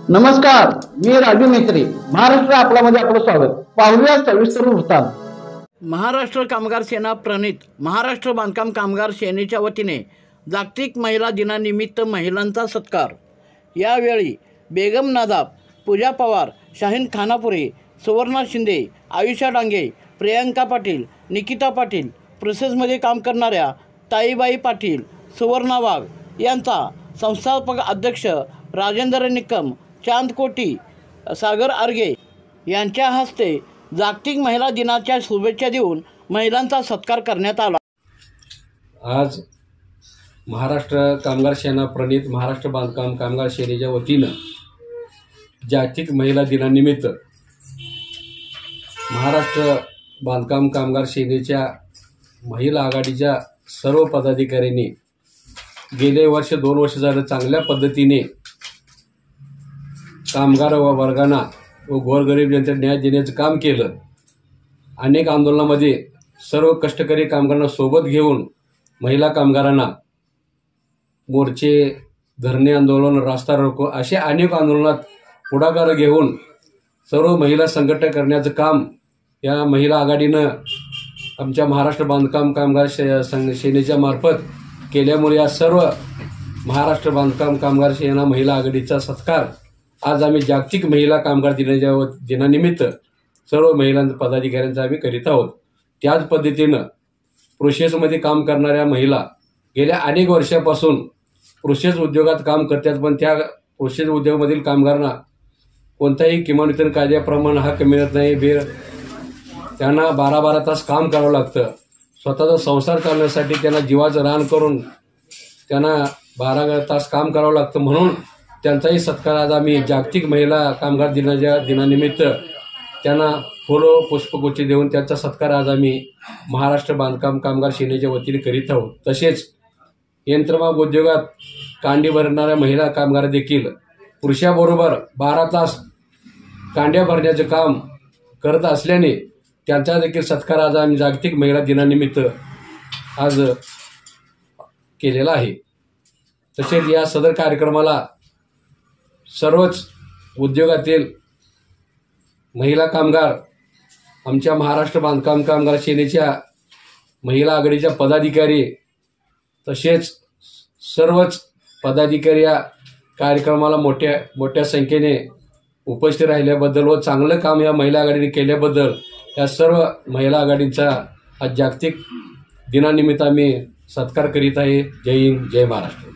नमस्कार, मी राजू मेत्री. महाराष्ट्र आपल्यामध्ये आपलं स्वागत. पाहूया सविस्तर वृत्तांत. महाराष्ट्र कामगार सेना प्रणित महाराष्ट्र बांधकाम कामगार सेनेच्या वतीने जागतिक महिला दिनानिमित्त महिलांचा सत्कार. यावेळी बेगम नादाब, पूजा पवार, शाहीन खानापुरे, सुवर्णा शिंदे, आयुषा डांगे, प्रियंका पाटील, निकिता पाटील, प्रोसेसमध्ये काम करणाऱ्या ताईबाई पाटील, सुवर्णा वाघ यांचा, संस्थापक अध्यक्ष राजेंद्र निकम, चांद कोटी, सागर आर्गे यांच्या हस्ते जागतिक महिला दिनाच्या शुभेच्छा देऊन महिलांचा सत्कार करण्यात आला. आज महाराष्ट्र कामगार सेना प्रणित महाराष्ट्र बांधकाम कामगार सेनेच्या वतीनं जागतिक महिला दिनानिमित्त महाराष्ट्र बांधकाम कामगार सेनेच्या महिला आघाडीच्या सर्व पदाधिकाऱ्यांनी गेले 2 वर्ष झालं चांगल्या पद्धतीने कामगार वर्गांना व गोरगरीब जनतेला न्याय देण्याचं काम केलं. अनेक आंदोलनामध्ये सर्व कष्टकरी कामगारांना सोबत घेऊन महिला कामगारांना मोर्चे, धरणे आंदोलन, रास्ता रोको अशा अनेक आंदोलनात पुढाकार घेऊन सर्व महिला संघटन करण्याचं काम या महिला आघाडीनं आमच्या महाराष्ट्र बांधकाम कामगार सेनेच्या मार्फत केल्यामुळे या सर्व महाराष्ट्र बांधकाम कामगार सेना महिला आघाडीचा सत्कार आज आम्ही जागतिक महिला कामगार दिनानिमित्त सर्व महिला पदाधिकाऱ्यांचा आम्ही करीत आहोत. त्याच पद्धतीनं प्रोसेसमध्ये काम करणाऱ्या महिला गेल्या अनेक वर्षापासून प्रोसेस उद्योगात काम करतात, पण त्या प्रोसेस उद्योगामधील कामगारांना कोणताही किमान वेतन कायद्याप्रमाणे हक्क मिळत नाही. त्यांना 12-12 तास काम करावं लागतं. स्वतःचा संसार चालण्यासाठी त्यांना जीवाचं रान करून त्यांना 12 तास काम करावं लागतं. म्हणून त्यांचाही सत्कार आज आम्ही जागतिक महिला कामगार दिनानिमित्त त्यांना फुलं पुष्पगुच्छ देऊन त्यांचा सत्कार आज आम्ही महाराष्ट्र बांधकाम कामगार सेनेच्या वतीने करीत आहोत. तसेच यंत्रमाग उद्योगात कांडी भरणाऱ्या महिला कामगार देखील पुरुषाबरोबर 12 तास कांड्या भरण्याचं काम करत असल्याने त्यांचा देखील सत्कार आज आम्ही जागतिक महिला दिनानिमित्त आज केलेला आहे. तसेच या सदर कार्यक्रमाला सर्वच उद्योगातील महिला कामगार आमच्या महाराष्ट्र बांधकाम कामगार सेनेच्या महिला आघाडीच्या पदाधिकारी तसेच सर्वच पदाधिकारी या कार्यक्रमाला मोठ्या संख्येने उपस्थित राहिल्याबद्दल व चांगलं काम या महिला आघाडीने केल्याबद्दल या सर्व महिला आघाडींचा आज जागतिक दिनानिमित्त आम्ही सत्कार करीत आहे. जय हिंद, जय महाराष्ट्र.